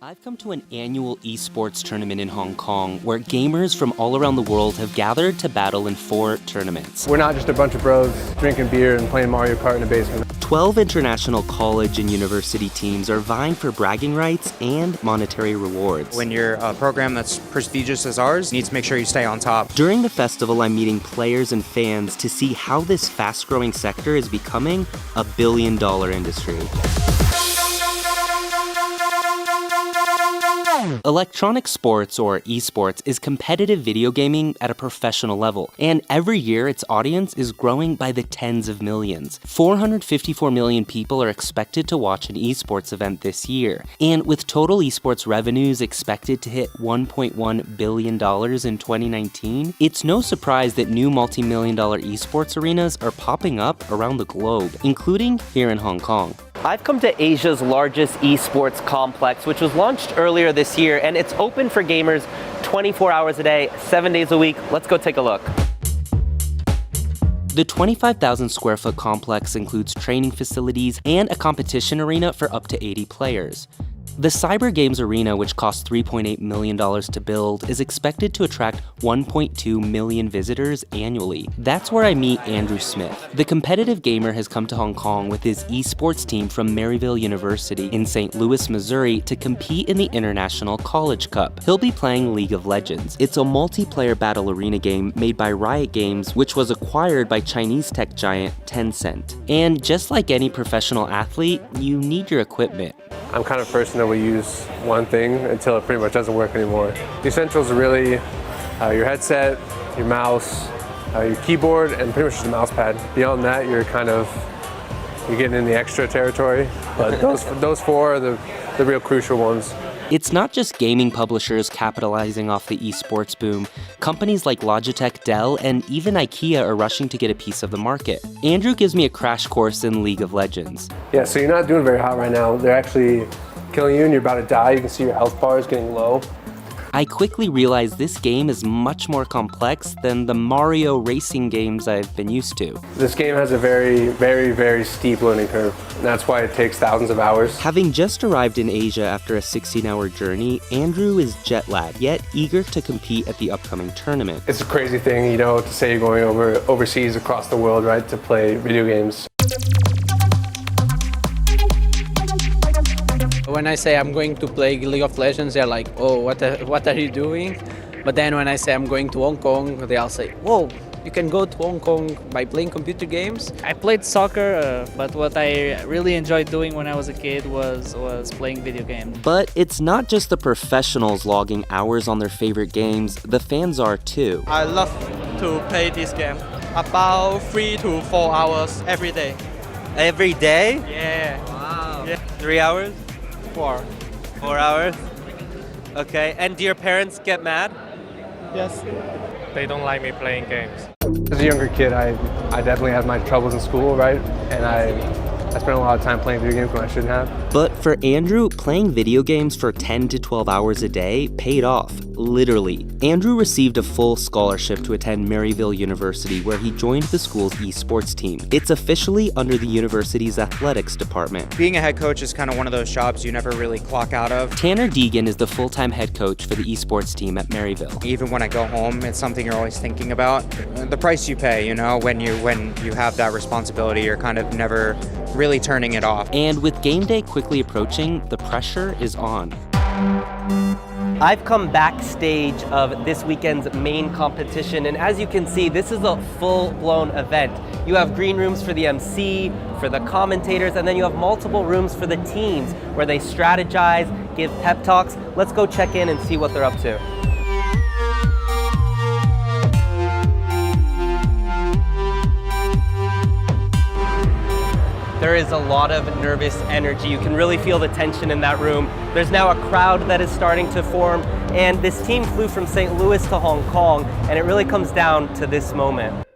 I've come to an annual esports tournament in Hong Kong where gamers from all around the world have gathered to battle in 4 tournaments. We're not just a bunch of bros drinking beer and playing Mario Kart in a basement. 12 international college and university teams are vying for bragging rights and monetary rewards. When you're a program that's prestigious as ours, you need to make sure you stay on top. During the festival, I'm meeting players and fans to see how this fast-growing sector is becoming a billion-dollar industry. Electronic sports, or esports, is competitive video gaming at a professional level, and every year its audience is growing by the tens of millions. 454 million people are expected to watch an esports event this year, and with total esports revenues expected to hit $1.1 billion in 2019, it's no surprise that new multi-million-dollar esports arenas are popping up around the globe, including here in Hong Kong. I've come to Asia's largest esports complex, which was launched earlier this year, and it's open for gamers 24 hours a day, 7 days a week. Let's go take a look. The 25,000 square foot complex includes training facilities and a competition arena for up to 80 players. The Cyber Games Arena, which cost $3.8 million to build, is expected to attract 1.2 million visitors annually. That's where I meet Andrew Smith. The competitive gamer has come to Hong Kong with his esports team from Maryville University in St. Louis, Missouri to compete in the International College Cup. He'll be playing League of Legends. It's a multiplayer battle arena game made by Riot Games, which was acquired by Chinese tech giant Tencent. And just like any professional athlete, you need your equipment. I'm kind of a person that will use one thing until it pretty much doesn't work anymore. The essentials are really your headset, your mouse, your keyboard, and pretty much just a mouse pad. Beyond that, you're getting in the extra territory, but those 4 are the real crucial ones. It's not just gaming publishers capitalizing off the esports boom. Companies like Logitech, Dell, and even IKEA are rushing to get a piece of the market. Andrew gives me a crash course in League of Legends. Yeah, so you're not doing very hot right now. They're actually killing you and you're about to die. You can see your health bars getting low. I quickly realized this game is much more complex than the Mario racing games I've been used to. This game has a very, very, very steep learning curve, and that's why it takes thousands of hours. Having just arrived in Asia after a 16-hour journey, Andrew is jet-lagged, yet eager to compete at the upcoming tournament. It's a crazy thing, to say you're going overseas across the world, right, to play video games. When I say I'm going to play League of Legends, they're like, oh, what are you doing? But then when I say I'm going to Hong Kong, they all say, whoa, you can go to Hong Kong by playing computer games? I played soccer, but what I really enjoyed doing when I was a kid was playing video games. But it's not just the professionals logging hours on their favorite games, the fans are too. I love to play this game about 3 to 4 hours every day. Every day? Yeah. Wow. Yeah. 3 hours? 4. 4 hours? Okay, and do your parents get mad? Yes. They don't like me playing games. As a younger kid, I definitely had my troubles in school, right? And I spent a lot of time playing video games when I shouldn't have. But for Andrew, playing video games for 10 to 12 hours a day paid off, literally. Andrew received a full scholarship to attend Maryville University, where he joined the school's esports team. It's officially under the university's athletics department. Being a head coach is kind of one of those jobs you never really clock out of. Tanner Deegan is the full-time head coach for the esports team at Maryville. Even when I go home, it's something you're always thinking about. The price you pay, when you have that responsibility, you're kind of never really turning it off. And with game day quickly approaching, the pressure is on. I've come backstage of this weekend's main competition, and as you can see, this is a full-blown event. You have green rooms for the MC, for the commentators, and then you have multiple rooms for the teams where they strategize, give pep talks. Let's go check in and see what they're up to. There is a lot of nervous energy. You can really feel the tension in that room. There's now a crowd that is starting to form, and this team flew from St. Louis to Hong Kong, and it really comes down to this moment.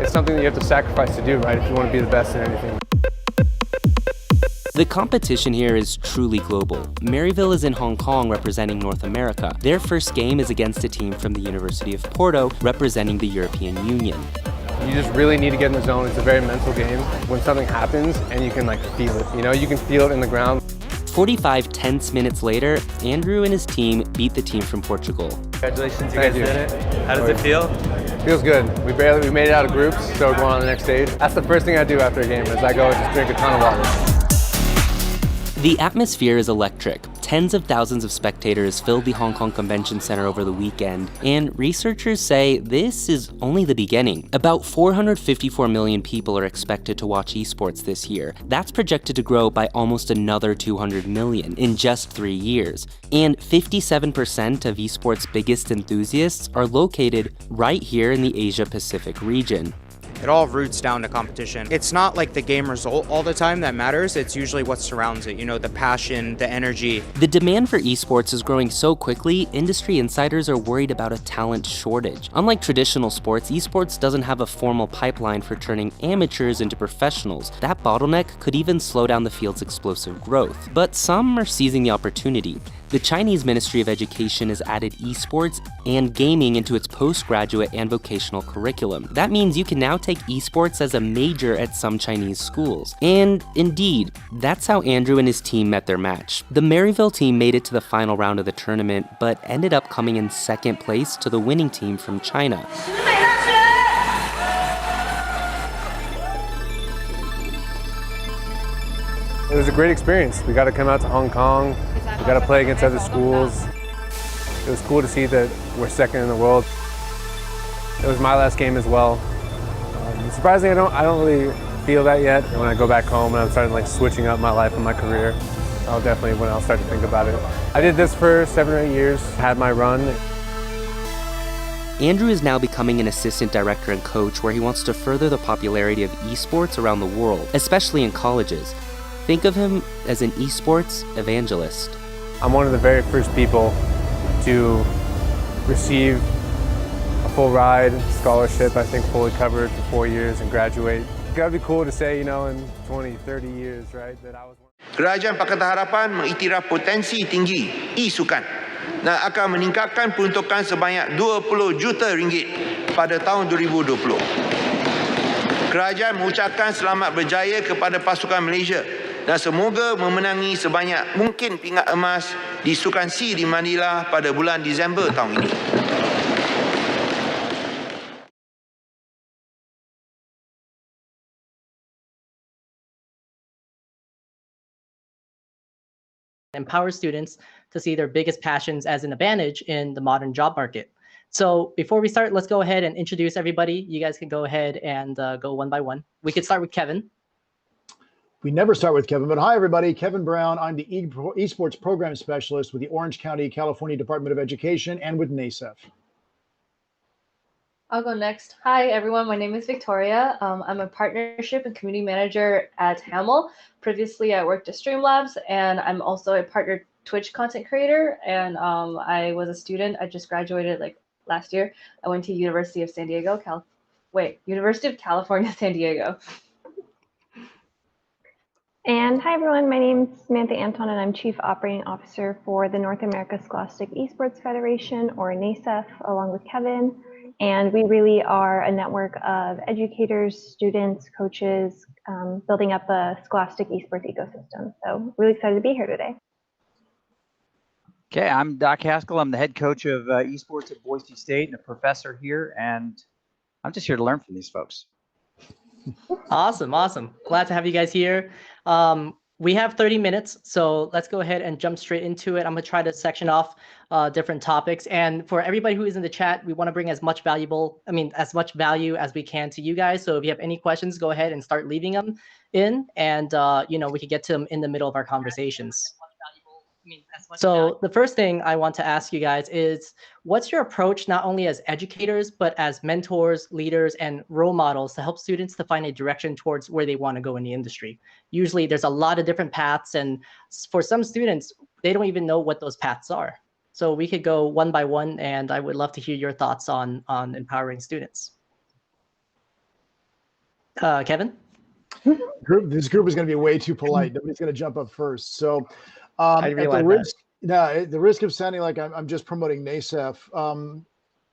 It's something that you have to sacrifice to do, right, if you want to be the best in anything. The competition here is truly global. Maryville is in Hong Kong representing North America. Their first game is against a team from the University of Porto representing the European Union. You just really need to get in the zone. It's a very mental game. When something happens and you can like feel it, you know, you can feel it in the ground. 45 tense minutes later, Andrew and his team beat the team from Portugal. Congratulations, you guys did it. How does it feel? Feels good. We made it out of groups, so we're going on to the next stage. That's the first thing I do after a game is I go just drink a ton of water. The atmosphere is electric. Tens of thousands of spectators filled the Hong Kong Convention Center over the weekend, and researchers say this is only the beginning. About 454 million people are expected to watch esports this year. That's projected to grow by almost another 200 million in just 3 years. And 57% of esports' biggest enthusiasts are located right here in the Asia-Pacific region. It all roots down to competition. It's not like the game result all the time that matters, it's usually what surrounds it, you know, the passion, the energy. The demand for esports is growing so quickly, industry insiders are worried about a talent shortage. Unlike traditional sports, esports doesn't have a formal pipeline for turning amateurs into professionals. That bottleneck could even slow down the field's explosive growth. But some are seizing the opportunity. The Chinese Ministry of Education has added esports and gaming into its postgraduate and vocational curriculum. That means you can now take esports as a major at some Chinese schools. And indeed, that's how Andrew and his team met their match. The Maryville team made it to the final round of the tournament, but ended up coming in second place to the winning team from China. It was a great experience. We got to come out to Hong Kong. We got to play against other schools. It was cool to see that we're second in the world. It was my last game as well. Surprisingly, I don't really feel that yet. And when I go back home and I'm starting like switching up my life and my career, I'll start to think about it. I did this for 7 or 8 years, had my run. Andrew is now becoming an assistant director and coach where he wants to further the popularity of esports around the world, especially in colleges. Think of him as an esports evangelist. I'm one of the very first people to receive a full ride scholarship, I think fully covered for 4 years and graduate. That'd be cool to say, you know, in 20, 30 years, right, that I was one. Kerajaan Pakatan Harapan mengiktiraf potensi tinggi e-sukan dan akan meningkatkan peruntukan sebanyak 20 juta ringgit pada tahun 2020. Kerajaan mengucapkan selamat berjaya kepada pasukan Malaysia dan semoga memenangi sebanyak mungkin pingat emas di Sukan C di Manila pada bulan Disember tahun ini. Empower students to see their biggest passions as an advantage in the modern job market. So before we start, let's go ahead and introduce everybody. You guys can go ahead and go one by one. We could start with Kevin. We never start with Kevin, but hi, everybody. Kevin Brown. I'm the esports program specialist with the Orange County, California Department of Education and with NASEF. I'll go next. Hi, everyone. My name is Victoria. I'm a partnership and community manager at Hamel. Previously, I worked at Streamlabs, and I'm also a partner Twitch content creator. And I was a student. I just graduated like last year. I went to University of University of California, San Diego. And hi, everyone. My name is Samantha Anton, and I'm Chief Operating Officer for the North America Scholastic Esports Federation, or NASEF, along with Kevin. And we really are a network of educators, students, coaches, building up a scholastic esports ecosystem. So really excited to be here today. Okay, I'm Doc Haskell. I'm the head coach of esports at Boise State and a professor here, and I'm just here to learn from these folks. Awesome. Glad to have you guys here. We have 30 minutes, so let's go ahead and jump straight into it. I'm gonna try to section off different topics. And for everybody who is in the chat, we want to bring as much value as we can to you guys. So if you have any questions, go ahead and start leaving them in, and we could get to them in the middle of our conversations. So the first thing I want to ask you guys is, what's your approach not only as educators, but as mentors, leaders, and role models to help students to find a direction towards where they want to go in the industry? Usually there's a lot of different paths, and for some students, they don't even know what those paths are. So we could go one by one, and I would love to hear your thoughts on empowering students. Kevin? This group is going to be way too polite. Nobody's going to jump up first. So at the risk of sounding like I'm just promoting NASEF,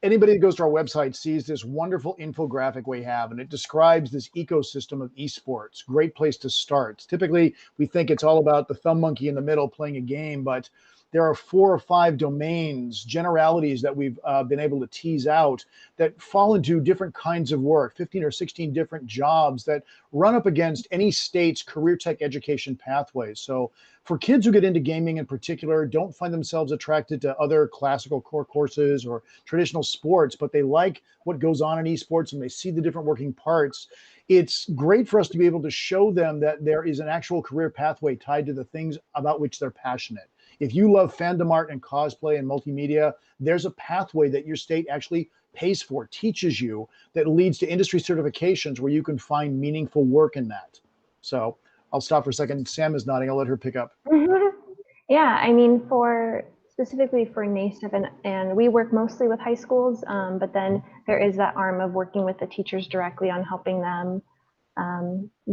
anybody that goes to our website sees this wonderful infographic we have, and it describes this ecosystem of esports. Great place to start. Typically, we think it's all about the thumb monkey in the middle playing a game, but there are 4 or 5 domains, generalities that we've been able to tease out that fall into different kinds of work, 15 or 16 different jobs that run up against any state's career tech education pathways. So for kids who get into gaming in particular, don't find themselves attracted to other classical core courses or traditional sports, but they like what goes on in esports and they see the different working parts, it's great for us to be able to show them that there is an actual career pathway tied to the things about which they're passionate. If you love fandom art and cosplay and multimedia, there's a pathway that your state actually pays for, teaches you, that leads to industry certifications where you can find meaningful work in that. So I'll stop for a second. Sam is nodding. I'll let her pick up. Yeah, I mean, specifically for NASEF, and we work mostly with high schools, but then there is that arm of working with the teachers directly on helping them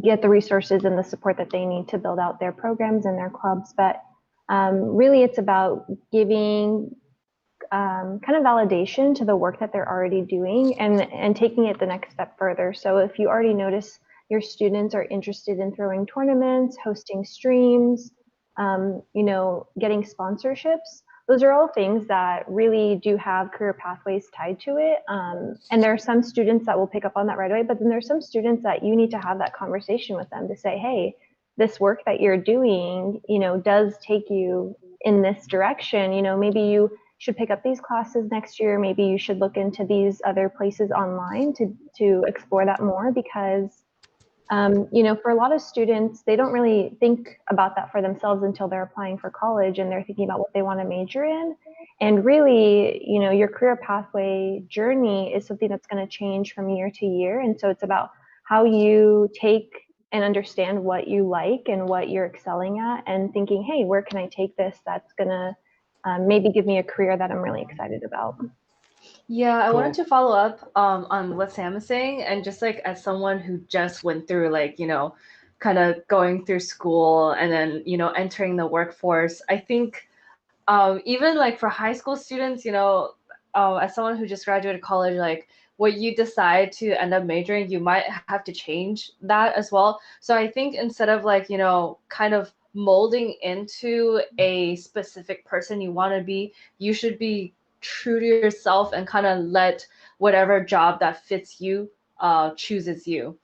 get the resources and the support that they need to build out their programs and their clubs. But really, it's about giving kind of validation to the work that they're already doing and taking it the next step further. So if you already notice your students are interested in throwing tournaments, hosting streams, getting sponsorships, those are all things that really do have career pathways tied to it. And there are some students that will pick up on that right away, but then there's some students that you need to have that conversation with them to say, hey, this work that you're doing, does take you in this direction. Maybe you should pick up these classes next year. Maybe you should look into these other places online to explore that more, because for a lot of students, they don't really think about that for themselves until they're applying for college and they're thinking about what they want to major in. And really, your career pathway journey is something that's going to change from year to year. And so it's about how you take and understand what you like and what you're excelling at and thinking, hey, where can I take this that's going to maybe give me a career that I'm really excited about. Yeah, I wanted to follow up on what Sam is saying, and just like as someone who just went through kind of going through school and then entering the workforce, I think even like for high school students, as someone who just graduated college, like what you decide to end up majoring, you might have to change that as well. So I think instead of kind of molding into a specific person you want to be, you should be true to yourself and kind of let whatever job that fits you chooses you.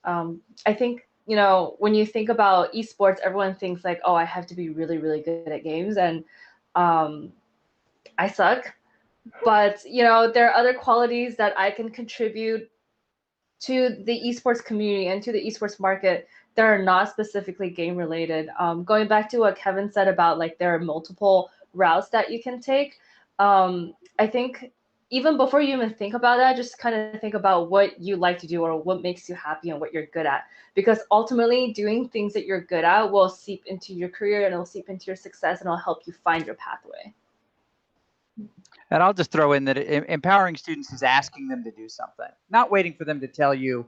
I think when you think about esports, everyone thinks like, oh, I have to be really, really good at games, and I suck. But there are other qualities that I can contribute to the esports community and to the esports market that are not specifically game related. Going back to what Kevin said about there are multiple routes that you can take. I think even before you even think about that, just kind of think about what you like to do or what makes you happy and what you're good at. Because ultimately, doing things that you're good at will seep into your career and it'll seep into your success and it'll help you find your pathway. And I'll just throw in that empowering students is asking them to do something, not waiting for them to tell you